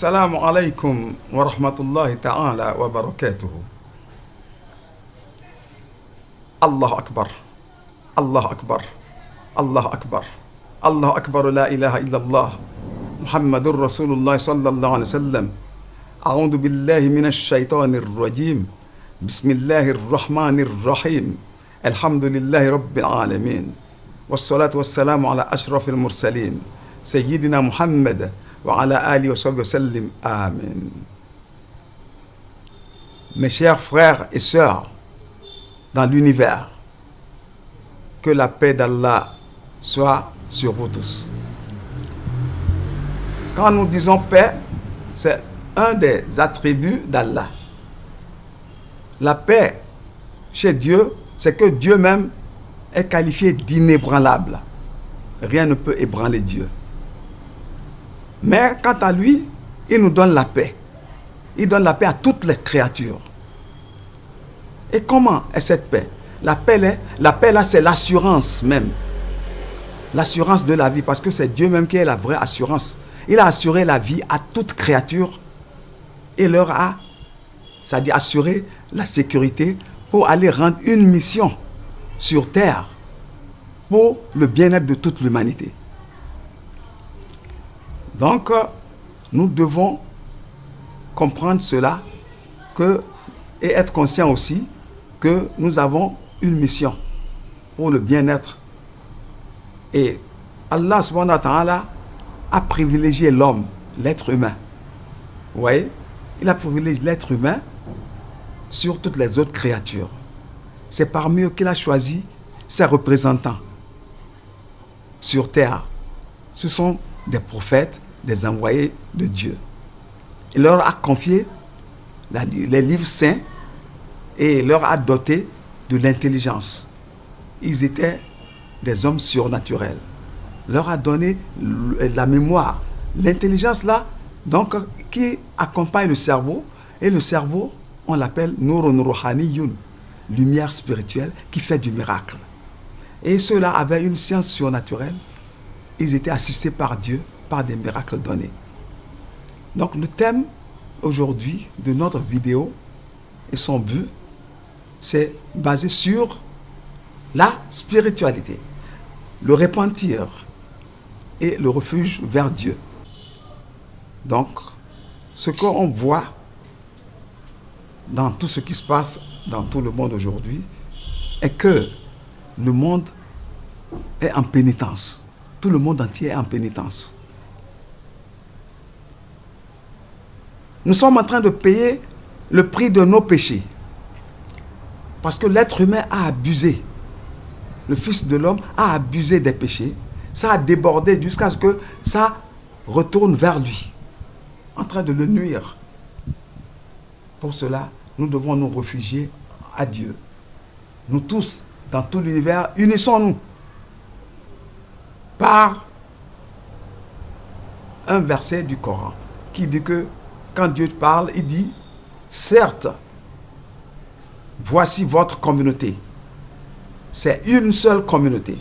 Assalamu alaikum wa rahmatullahi ta'ala wa barakatuhu. Allahu Akbar, Allahu Akbar, Allahu Akbar, Allahu Akbar, la ilaha illallah, Muhammadur Rasulullah sallallahu alayhi wa sallam. A'udhu billahi minash shaitanir rajim. Bismillahir rahmanir rahim. Alhamdulillahi rabbil alamin. Wassalatu wassalamu ala ashrafil mursalin. Sayyidina Muhammad wa ala alihi wa sahbihi wa sallim. Amen. Mes chers frères et sœurs dans l'univers, que la paix d'Allah soit sur vous tous. Quand nous disons paix, c'est un des attributs d'Allah. La paix chez Dieu, c'est que Dieu même est qualifié d'inébranlable. Rien ne peut ébranler Dieu. Mais quant à lui, il nous donne la paix. Il donne la paix à toutes les créatures. Et comment est cette paix? La paix là, c'est l'assurance même. L'assurance de la vie, parce que c'est Dieu même qui est la vraie assurance. Il a assuré la vie à toute créature et leur a, c'est-à-dire assuré la sécurité pour aller rendre une mission sur terre pour le bien-être de toute l'humanité. Donc, nous devons comprendre cela et être conscients aussi que nous avons une mission pour le bien-être. Et Allah subhanahu wa ta'ala a privilégié l'homme, l'être humain. Vous voyez? Il a privilégié l'être humain sur toutes les autres créatures. C'est parmi eux qu'il a choisi ses représentants sur terre. Ce sont des prophètes, des envoyés de Dieu. Il leur a confié les livres saints et leur a doté de l'intelligence. Ils étaient des hommes surnaturels. Leur a donné la mémoire, l'intelligence là, donc qui accompagne le cerveau. Et le cerveau, on l'appelle Nurun Ruhaniyun, lumière spirituelle qui fait du miracle. Et ceux-là avaient une science surnaturelle. Ils étaient assistés par Dieu, par des miracles donnés. Donc le thème aujourd'hui de notre vidéo et son but, c'est basé sur la spiritualité, le repentir et le refuge vers Dieu. Donc, ce qu'on voit dans tout ce qui se passe dans tout le monde aujourd'hui est que le monde est en pénitence. Tout le monde entier est en pénitence. Nous sommes en train de payer le prix de nos péchés. Parce que l'être humain a abusé. Le Fils de l'homme a abusé des péchés. Ça a débordé jusqu'à ce que ça retourne vers lui, en train de le nuire. Pour cela, nous devons nous réfugier à Dieu. Nous tous, dans tout l'univers, unissons-nous par un verset du Coran qui dit que quand Dieu parle, il dit « Certes, voici votre communauté. » C'est une seule communauté.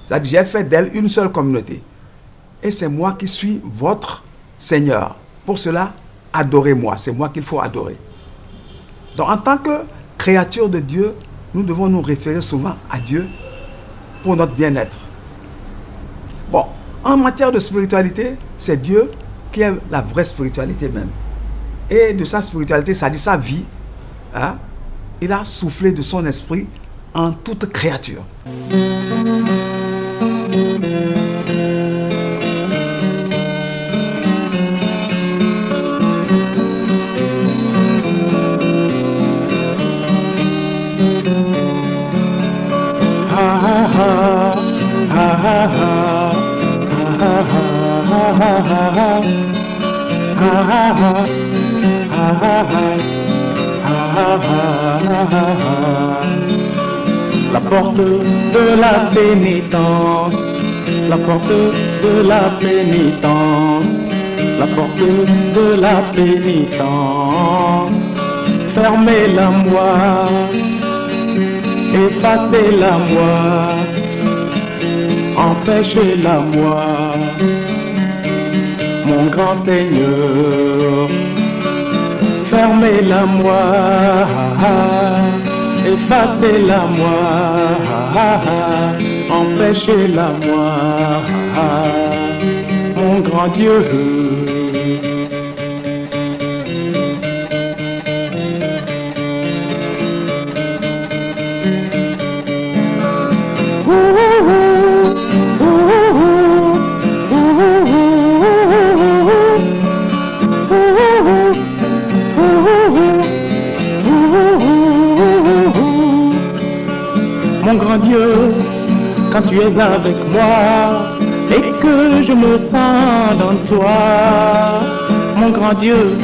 C'est-à-dire, j'ai fait d'elle une seule communauté. Et c'est moi qui suis votre Seigneur. Pour cela, adorez-moi. C'est moi qu'il faut adorer. Donc, en tant que créature de Dieu, nous devons nous référer souvent à Dieu pour notre bien-être. Bon, en matière de spiritualité, c'est Dieu qui est la vraie spiritualité même. Et de sa spiritualité, ça dit sa vie. Hein? Il a soufflé de son esprit en toute créature. La porte de la pénitence, la porte de la pénitence, la porte de la pénitence. Fermez-la moi, effacez-la moi, empêchez-la moi, mon grand Seigneur, fermez-la moi, effacez-la moi, empêchez-la moi, mon grand Dieu. Mon grand Dieu, quand tu es avec moi et que je me sens dans toi, mon grand Dieu,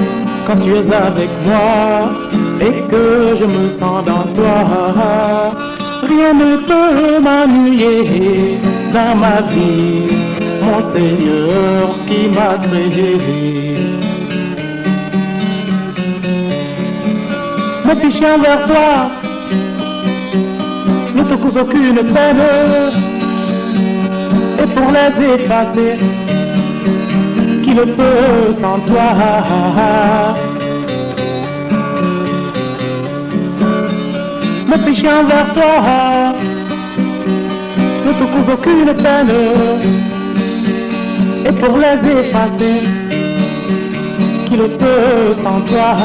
quand tu es avec moi et que je me sens dans toi, rien ne peut m'ennuyer dans ma vie, mon Seigneur qui m'a créé. Mes péchés envers toi ne te causent aucune peine, et pour les effacer, qui le peut sans toi? Mes péchés envers toi ne te causent aucune peine, et pour les effacer, qui le peut sans toi?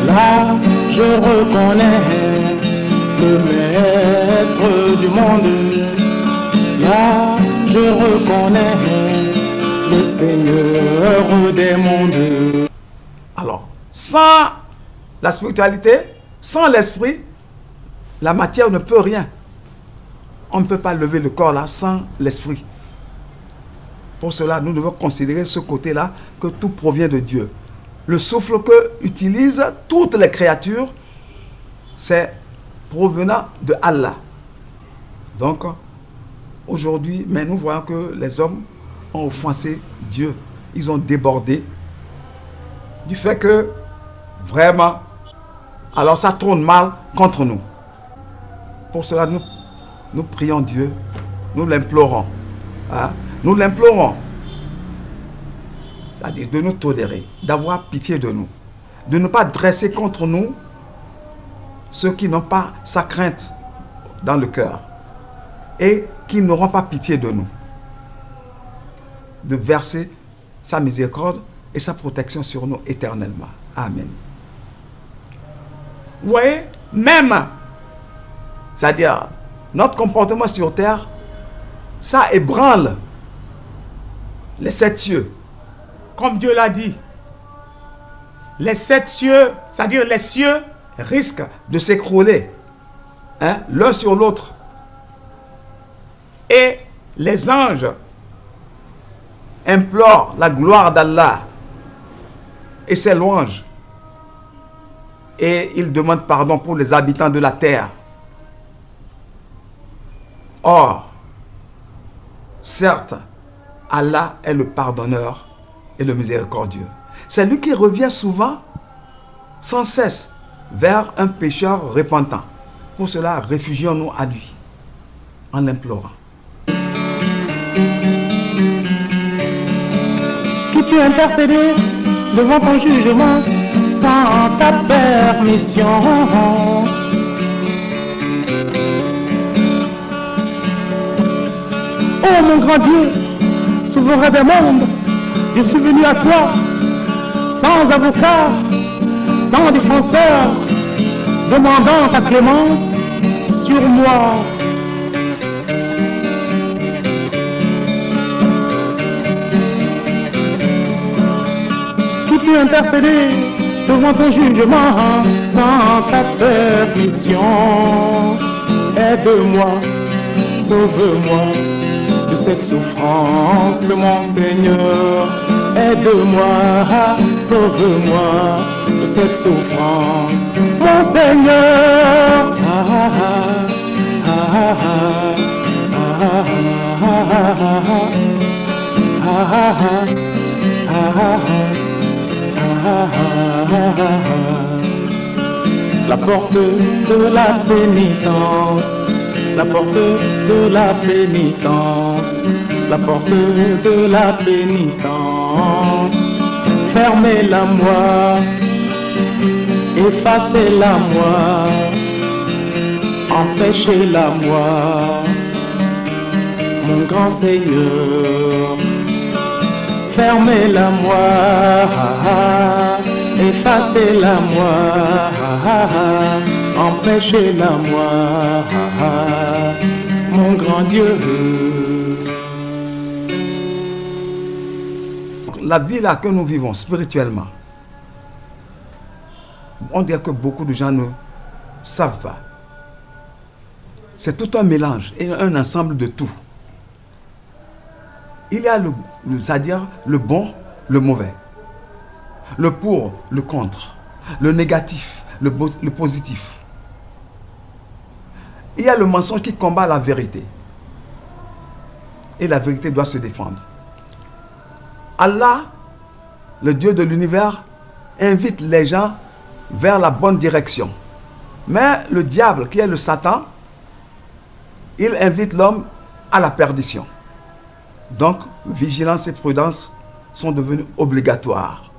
Là, je reconnais le maître du monde. Là, je reconnais le Seigneur des mondes. Alors, sans la spiritualité, sans l'esprit, la matière ne peut rien. On ne peut pas lever le corps là sans l'esprit. Pour cela, nous devons considérer ce côté-là, que tout provient de Dieu. Le souffle que utilisent toutes les créatures, c'est provenant de Allah. Donc, aujourd'hui, mais nous voyons que les hommes ont offensé Dieu. Ils ont débordé. Du fait que, vraiment, alors ça tourne mal contre nous. Pour cela, nous prions Dieu, nous l'implorons. Hein? Nous l'implorons. C'est-à-dire de nous tolérer, d'avoir pitié de nous, de ne pas dresser contre nous ceux qui n'ont pas sa crainte dans le cœur et qui n'auront pas pitié de nous, de verser sa miséricorde et sa protection sur nous éternellement. Amen. Vous voyez, même, c'est-à-dire notre comportement sur terre, ça ébranle les 7 cieux. Comme Dieu l'a dit, les 7 cieux, c'est-à-dire les cieux, risquent de s'écrouler, hein, l'un sur l'autre. Et les anges implorent la gloire d'Allah et ses louanges. Et ils demandent pardon pour les habitants de la terre. Or, certes, Allah est le pardonneur et le miséricordieux. C'est lui qui revient souvent, sans cesse, vers un pécheur repentant. Pour cela, réfugions-nous à lui, en l'implorant. Qui peut intercéder devant ton jugement sans ta permission? Oh mon grand Dieu, souverain des mondes, je suis venu à toi, sans avocat, sans défenseur, demandant ta clémence sur moi. Qui peut intercéder devant ton jugement sans ta permission? Aide-moi, sauve-moi de cette souffrance, mon Seigneur. Aide-moi, sauve-moi de cette souffrance, mon Seigneur. La porte de la pénitence, la porte de la pénitence la porte de la pénitence. Fermez-la moi, effacez-la moi, empêchez-la moi, mon grand Seigneur. Fermez-la moi, effacez-la moi, empêchez-la moi, mon grand Dieu. La vie là que nous vivons spirituellement, on dirait que beaucoup de gens ne savent pas. C'est tout un mélange et un ensemble de tout. Il y a c'est-à-dire le bon, le mauvais, le pour, le contre, le négatif, le positif. Il y a le mensonge qui combat la vérité. Et la vérité doit se défendre. Allah, le Dieu de l'univers, invite les gens vers la bonne direction. Mais le diable, qui est le Satan, il invite l'homme à la perdition. Donc, vigilance et prudence sont devenues obligatoires.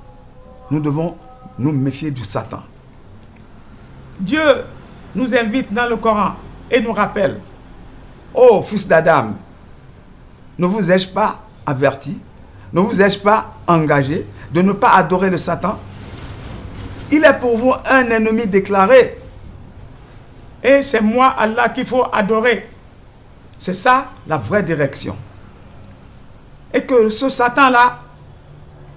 Nous devons nous méfier du Satan. Dieu nous invite dans le Coran et nous rappelle: ô fils d'Adam, ne vous ai-je pas averti, ne vous ai-je pas engagé de ne pas adorer le Satan? Il est pour vous un ennemi déclaré. Et c'est moi, Allah, qu'il faut adorer. C'est ça la vraie direction. Et que ce Satan-là,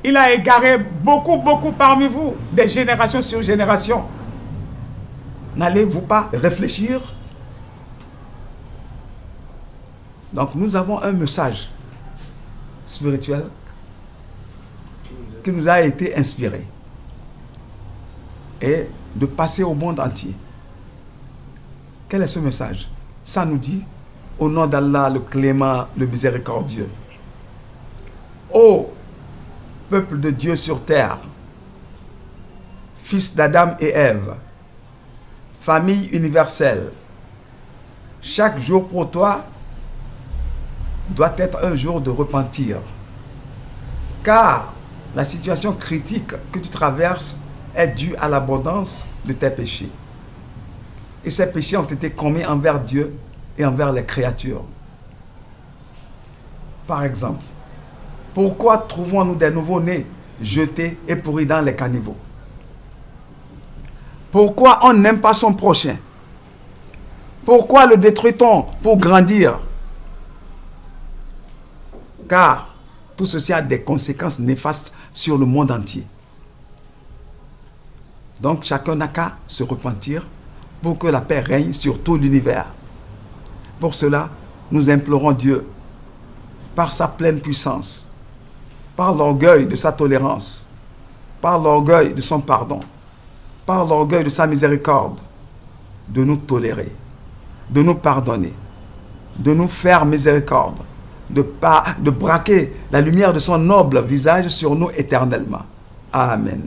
il a égaré beaucoup parmi vous, des générations sur générations. N'allez-vous pas réfléchir? Donc nous avons un message spirituel qui nous a été inspiré et de passer au monde entier. Quel est ce message? Ça nous dit: au nom d'Allah, le clément, le miséricordieux. Ô peuple de Dieu sur terre, fils d'Adam et Ève, famille universelle, chaque jour pour toi doit être un jour de repentir. Car la situation critique que tu traverses est due à l'abondance de tes péchés. Et ces péchés ont été commis envers Dieu et envers les créatures. Par exemple, pourquoi trouvons-nous des nouveaux-nés jetés et pourris dans les caniveaux? Pourquoi on n'aime pas son prochain? Pourquoi le détruit-on pour grandir? Car tout ceci a des conséquences néfastes sur le monde entier. Donc chacun n'a qu'à se repentir pour que la paix règne sur tout l'univers. Pour cela, nous implorons Dieu, par sa pleine puissance, par l'orgueil de sa tolérance, par l'orgueil de son pardon, par l'orgueil de sa miséricorde, de nous tolérer, de nous pardonner, de nous faire miséricorde, de braquer la lumière de son noble visage sur nous éternellement. Amen.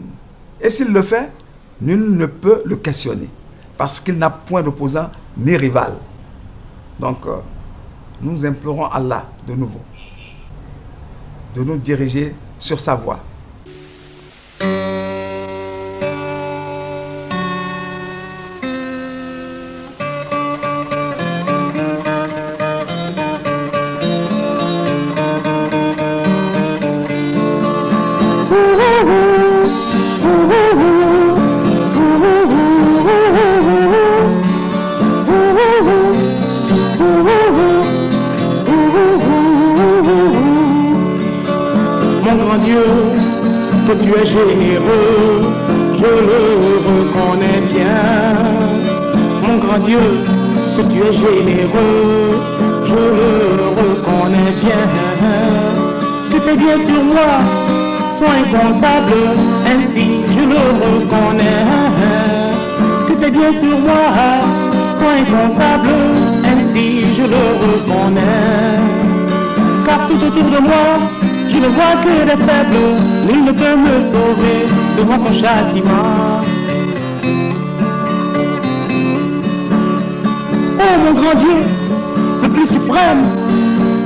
Et s'il le fait, nul ne peut le questionner, parce qu'il n'a point d'opposant ni rival. Donc, nous implorons Allah de nouveau de nous diriger sur sa voie. Que tu es généreux, je le reconnais bien. Mon grand Dieu, que tu es généreux, je le reconnais bien. Que tes biens sur moi sont incomptables, ainsi je le reconnais. Que tes biens sur moi sont incomptables, ainsi je le reconnais. Car tout autour de moi, je ne vois que des faibles, nul ne peut me sauver devant ton châtiment. Oh mon grand Dieu, le plus suprême,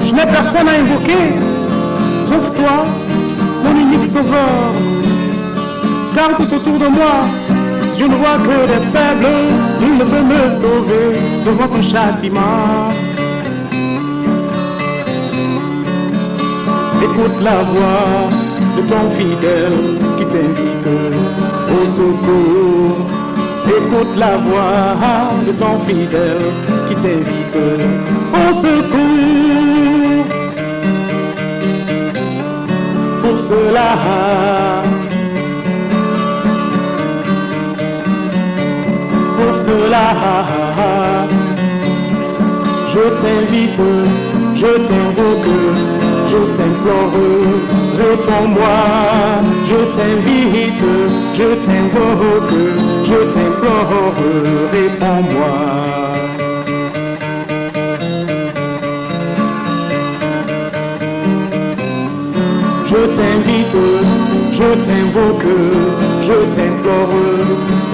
je mais personne n'a invoqué, sauf toi, mon unique sauveur. Car tout autour de moi, je ne vois que des faibles, il ne peut me sauver devant ton châtiment. Écoute la voix de ton fidèle qui t'invite au secours. Écoute la voix de ton fidèle qui t'invite au secours. Pour cela, je t'invite, je t'invoque, je t'implore, réponds-moi. Je t'invite, je t'invoque, je t'implore, réponds-moi. Je t'invite, je t'invoque, je t'implore,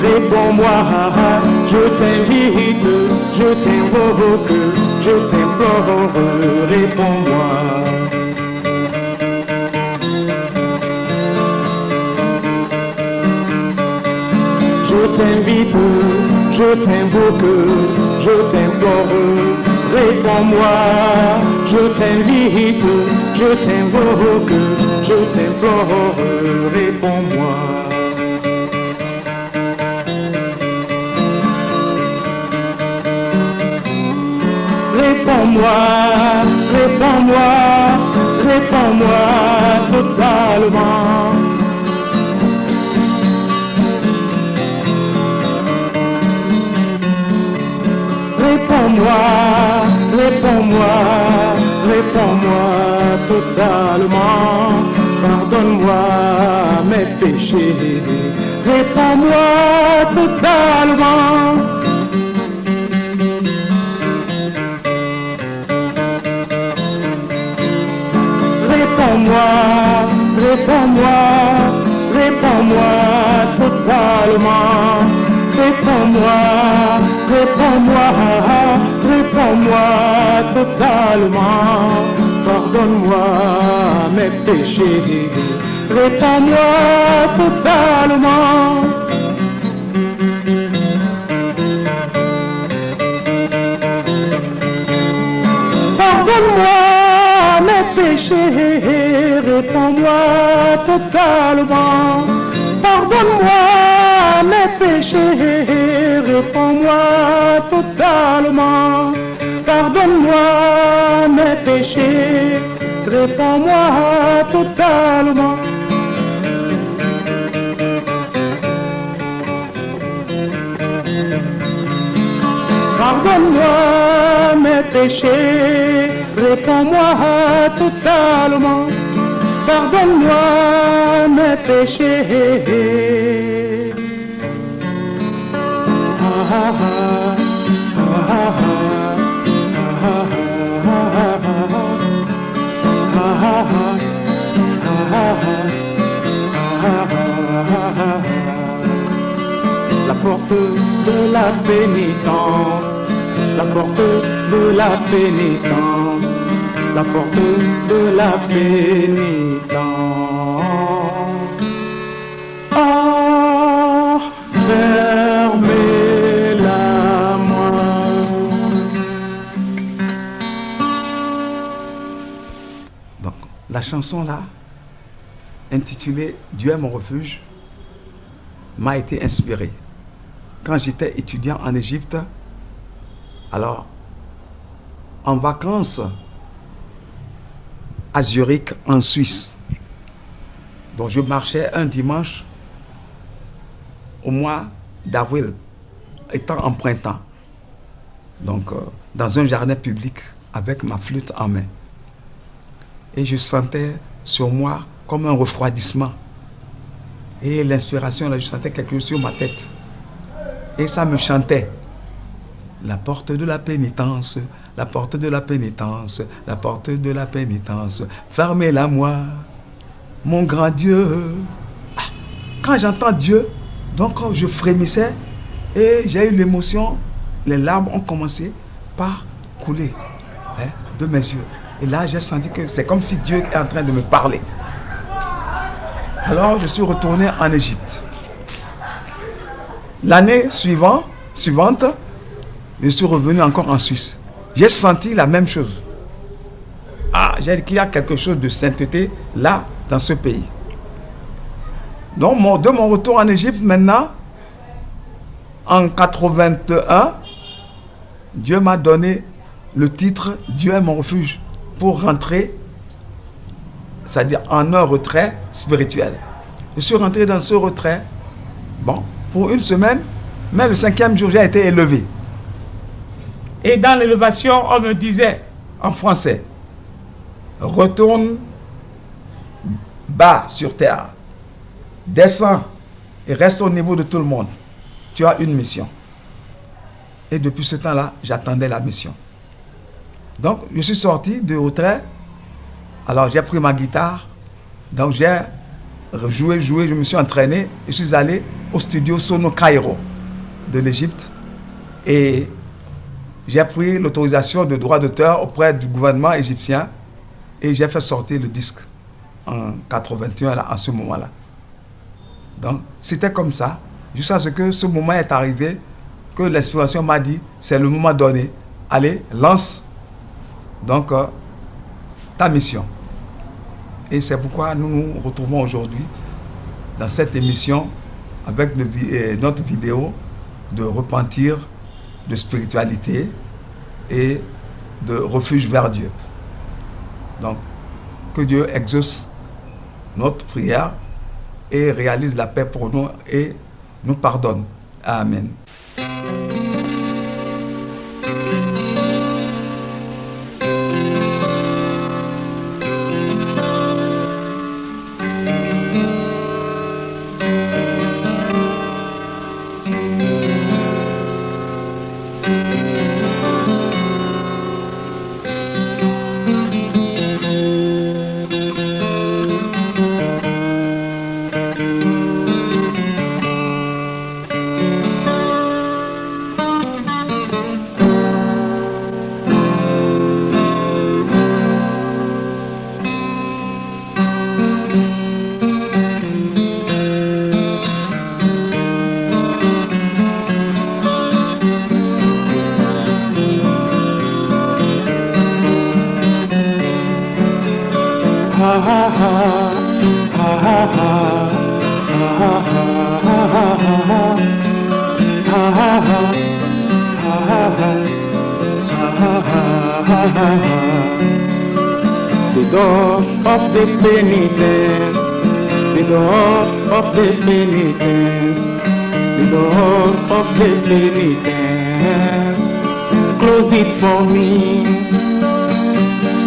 réponds-moi. Je t'invite, je t'invoque, je t'implore, réponds-moi. Je t'invite, je t'invoque, je t'implore, réponds-moi. Je t'invite, je t'invoque, je t'implore, réponds-moi. Réponds-moi, réponds-moi, réponds-moi totalement. Réponds-moi, réponds-moi, réponds-moi totalement. Pardonne-moi mes péchés. Réponds-moi totalement. Réponds-moi, réponds-moi, réponds-moi totalement. Réponds-moi, réponds-moi, réponds-moi totalement. Pardonne-moi mes péchés. Réponds-moi totalement. Pardonne-moi mes péchés, réponds-moi totalement. Pardonne-moi mes péchés, réponds-moi totalement. Pardonne-moi mes péchés, réponds-moi totalement. Pardonne-moi mes péchés, réponds-moi totalement. Pardonne-moi mes péchés. La porte de la pénitence, la porte de la pénitence, la porte de la pénitence. Ah, fermez-la-moi. Donc, la chanson là, intitulée Dieu est mon refuge, m'a été inspirée. Quand j'étais étudiant en Égypte, alors, en vacances à Zurich, en Suisse, donc je marchais un dimanche au mois d'avril, étant en printemps, donc dans un jardin public avec ma flûte en main. Et je sentais sur moi comme un refroidissement. Et l'inspiration, là, je sentais quelque chose sur ma tête. Et ça me chantait. La porte de la pénitence, la porte de la pénitence, la porte de la pénitence, fermez-la moi, mon grand Dieu. Ah, quand j'entends Dieu, donc je frémissais et j'ai eu l'émotion, les larmes ont commencé par couler de mes yeux. Et là, j'ai senti que c'est comme si Dieu est en train de me parler. Alors, je suis retourné en Égypte. L'année suivante, je suis revenu encore en Suisse. J'ai senti la même chose. Ah, j'ai dit qu'il y a quelque chose de sainteté là, dans ce pays. Donc, de mon retour en Égypte, maintenant, en 81, Dieu m'a donné le titre « Dieu est mon refuge » pour rentrer, c'est-à-dire en un retrait spirituel. Je suis rentré dans ce retrait, pour une semaine, mais le 5e jour, j'ai été élevé. Et dans l'élévation, on me disait en français, retourne bas sur terre, descends et reste au niveau de tout le monde. Tu as une mission. Et depuis ce temps-là, j'attendais la mission. Donc, je suis sorti de retrait. Alors, j'ai pris ma guitare. Donc, j'ai joué, je me suis entraîné. Je suis allé au studio Sono Cairo de l'Égypte. Et j'ai pris l'autorisation de droit d'auteur auprès du gouvernement égyptien. Et j'ai fait sortir le disque en 81, là, à ce moment-là. Donc, c'était comme ça. Jusqu'à ce que ce moment est arrivé, que l'inspiration m'a dit, c'est le moment donné. Allez, lance donc ta mission. Et c'est pourquoi nous nous retrouvons aujourd'hui dans cette émission avec notre vidéo de repentir, de spiritualité et de refuge vers Dieu. Donc, que Dieu exauce notre prière et réalise la paix pour nous et nous pardonne. Amen. The door of the penitence, the door of the penitence, the door of the penitence. Close it for me,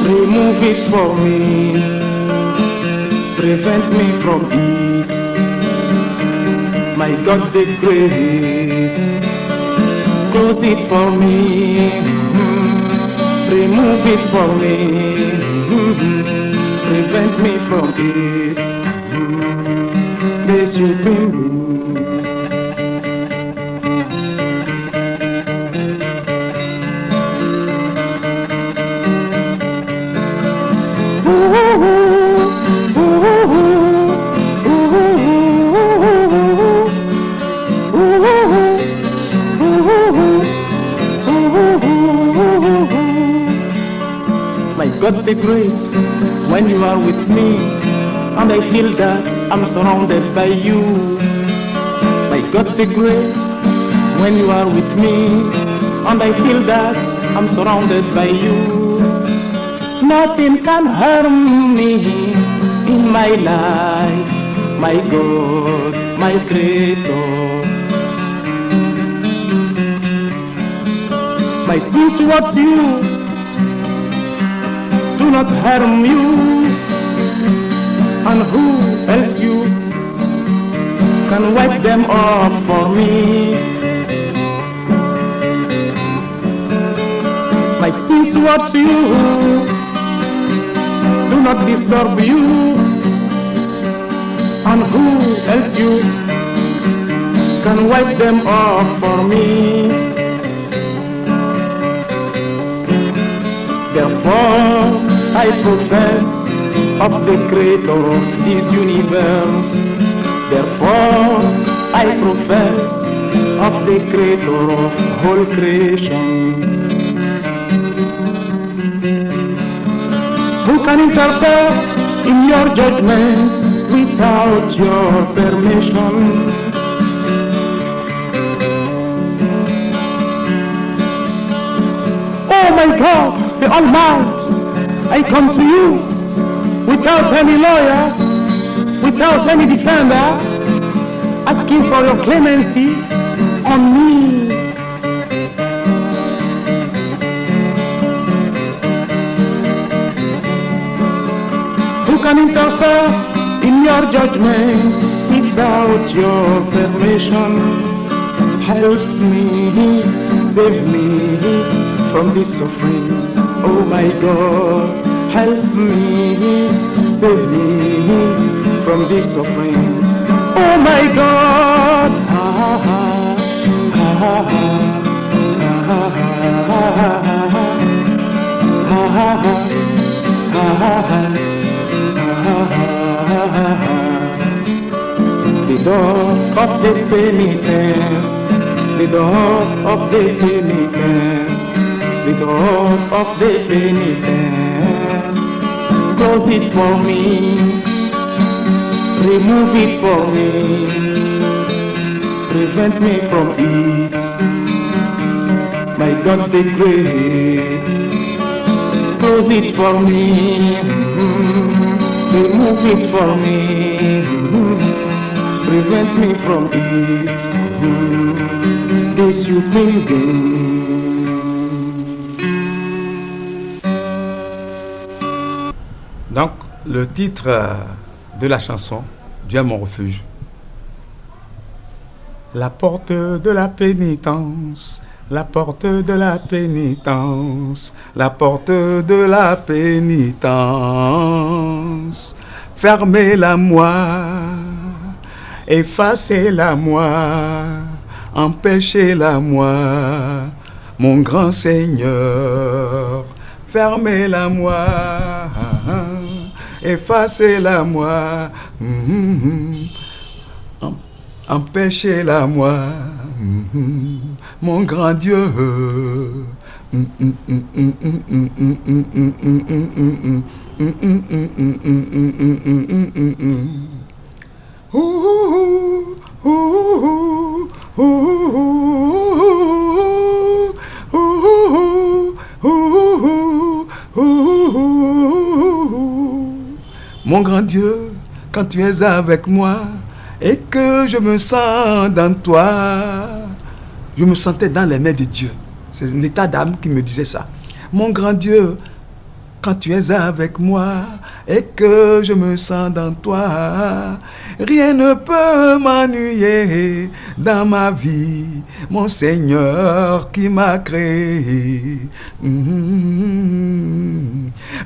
remove it for me, prevent me from it. My God the great, close it for me, remove it for me, prevent me from it. The supreme. God the great, when you are with me, and I feel that I'm surrounded by you. My God the great, when you are with me, and I feel that I'm surrounded by you. Nothing can harm me in my life, my God, my Creator. My sins towards you do not harm you, and who else you can wipe them off for me? My sins towards you do not disturb you, and who else you can wipe them off for me? Therefore I profess of the creator of this universe. Therefore, I profess of the creator of whole creation. Who can interfere in your judgments without your permission? Oh my God, the Almighty, I come to you without any lawyer, without any defender, asking for your clemency on me. Who can interfere in your judgment without your permission? Help me, save me from these sufferings, oh my God. Help me, save me from these sufferings, oh my God. The door of the penitence, the door of the penitence, the door of the penitence. Close it for me, remove it for me, prevent me from it. My God the great, close it for me, remove it for me, prevent me from it. This you will. Donc, le titre de la chanson, Dieu est mon refuge. La porte de la pénitence, la porte de la pénitence, la porte de la pénitence. Fermez-la moi, effacez-la moi, empêchez-la moi, mon grand Seigneur. Fermez-la moi, effacez-la moi, empêchez-la moi, mon grand Dieu. Mon grand Dieu, quand tu es avec moi et que je me sens dans toi, je me sentais dans les mains de Dieu. C'est l'état d'âme qui me disait ça. Mon grand Dieu, quand tu es avec moi et que je me sens dans toi, rien ne peut m'ennuyer dans ma vie, mon Seigneur qui m'a créé.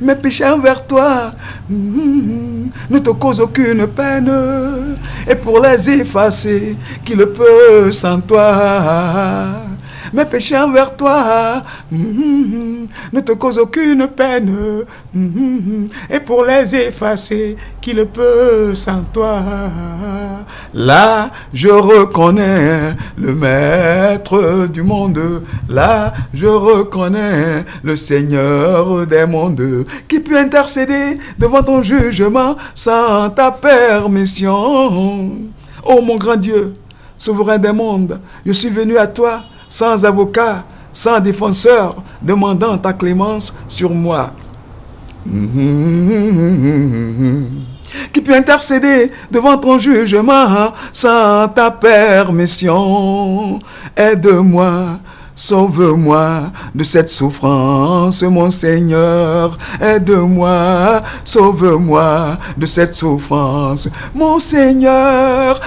Mes péchés envers toi ne te causent aucune peine, et pour les effacer, qui le peut sans toi? Mes péchés envers toi ne te causent aucune peine, et pour les effacer, qui le peut sans toi? Là, je reconnais le Maître du monde. Là, je reconnais le Seigneur des mondes, qui peut intercéder devant ton jugement sans ta permission. Oh mon grand Dieu, souverain des mondes, je suis venu à toi sans avocat, sans défenseur, demandant ta clémence sur moi. Qui peut intercéder devant ton jugement sans ta permission? Aide-moi, sauve-moi de cette souffrance, mon Seigneur. Aide-moi, sauve-moi de cette souffrance, mon Seigneur.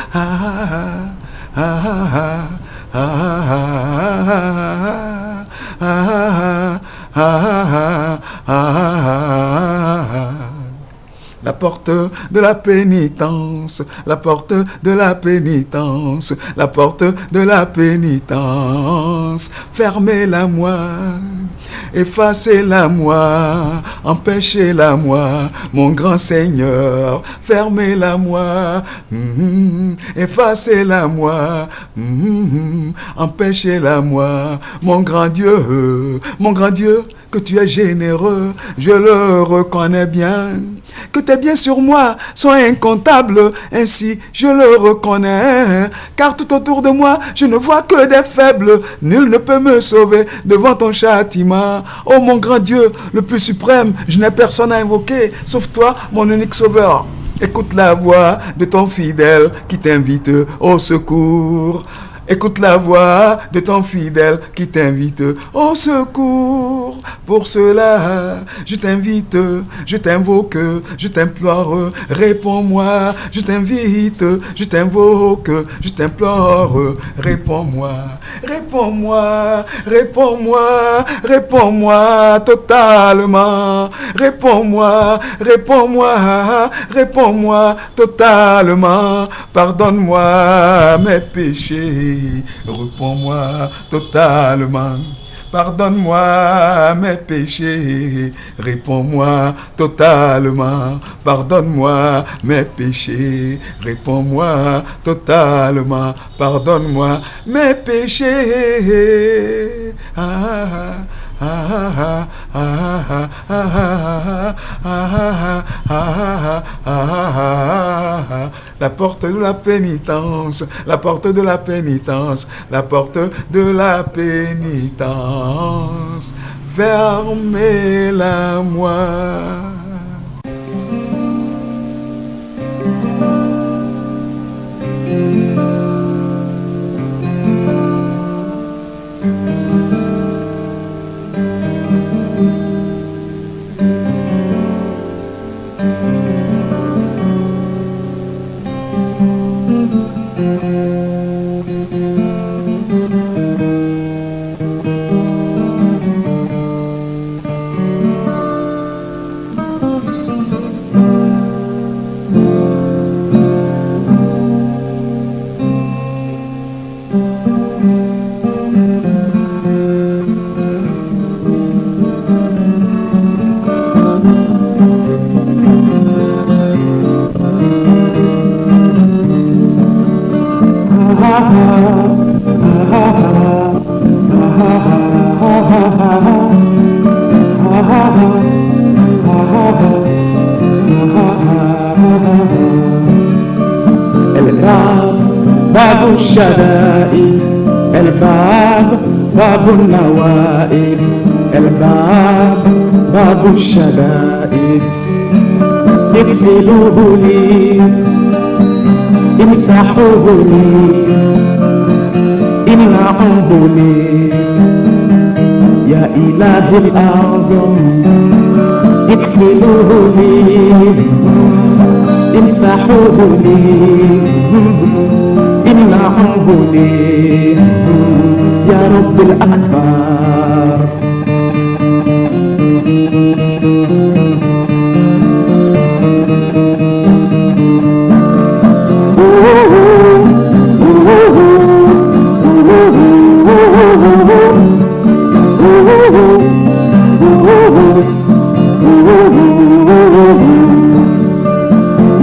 la porte de la pénitence, la porte de la pénitence, la porte de la pénitence. Fermez-la moi, effacez-la moi, empêchez-la moi, mon grand Seigneur. Fermez-la moi, effacez-la moi, empêchez-la moi, mon grand Dieu, que tu es généreux, je le reconnais bien. Que tes biens sur moi sont incomptables, ainsi je le reconnais. Car tout autour de moi, je ne vois que des faibles. Nul ne peut me sauver devant ton châtiment. Oh mon grand Dieu, le plus suprême, je n'ai personne à invoquer, sauf toi, mon unique sauveur. Écoute la voix de ton fidèle qui t'invite au secours. Écoute la voix de ton fidèle qui t'invite au secours. Pour cela, je t'invite, je t'invoque, je t'implore, réponds-moi. Je t'invite, je t'invoque, je t'implore, réponds-moi. Réponds-moi, réponds-moi, réponds-moi totalement. Réponds-moi, réponds-moi, réponds-moi totalement. Pardonne-moi mes péchés. Réponds-moi totalement. Pardonne-moi mes péchés. Réponds-moi totalement. Pardonne-moi mes péchés. Réponds-moi totalement. Pardonne-moi mes péchés. La porte de la pénitence, la porte de la pénitence, la porte de la pénitence. Fermez-la moi. باب الشدائد الباب باب النوائب الباب باب الشدائد اقفلوه لي امسحوه لي امنعوه لي يا إلهي الأعظم اقفلوه لي امسحوه لي امنعوه لي يا رب الأكبر.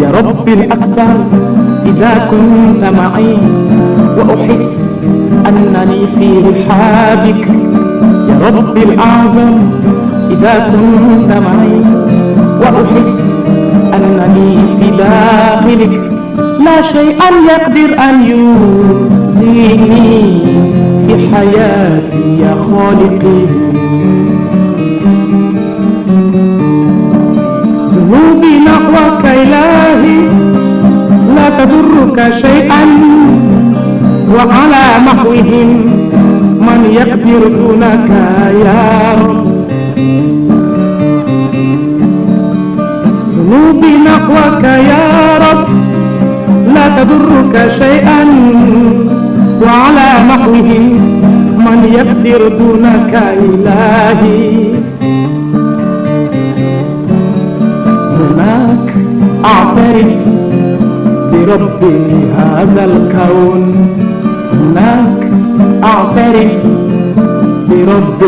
يا رب الأكبر إذا كنت معي وأحس أنني في رحابك، يا رب الأعظم إذا كنت معي وأحس أنني في داخلك، لا شيء يقدر أن يؤذيني في حياتي يا خالقي. ذنوبي نحوك إلهي لا تضرك شيئا، وعلى محوهم من يقدر دونك يا رب. ذنوبي نحوك يا رب لا تضرك شيئا، وعلى محوهم من يقدر دونك إلهي. هناك أعترف برب هذا الكون. هناك أعترف برب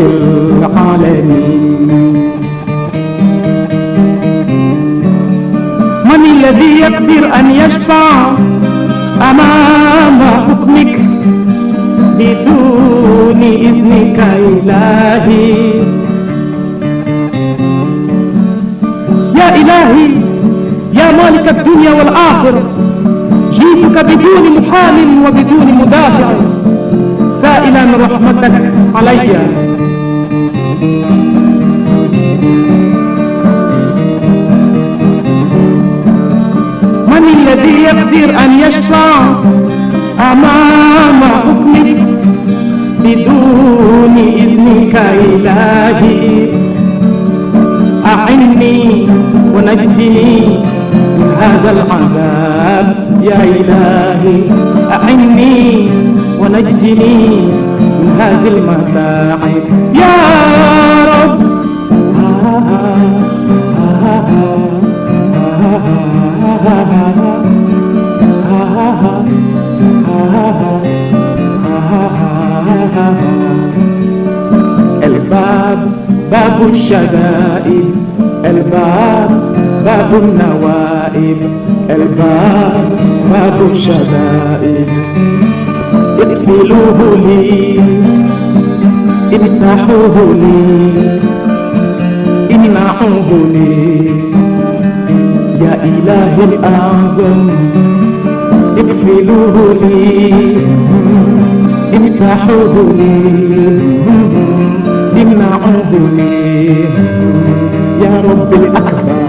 العالمين. من الذي يقدر أن يشفع أمام حكمك بدون إذنك إلهي؟ يا إلهي يا مالك الدنيا والآخرة، جئتك بدون محال وبدون مدافع سائلا رحمتك علي. من الذي يقدر أن يشفع أمام حكمك بدون إذنك إلهي؟ أعني ونجني من هذا العذاب يا إلهي، أعني ونجني من هذه المتاعب يا رب. الباب باب الشدائد، الباب باب النوائب، الباب باب الشدائد. اقفلوه لي، امسحوه لي، امنعوه لي يا إله الأعظم. اقفلوه لي، امسحوه لي، امنعوه لي يا رب الأكبر.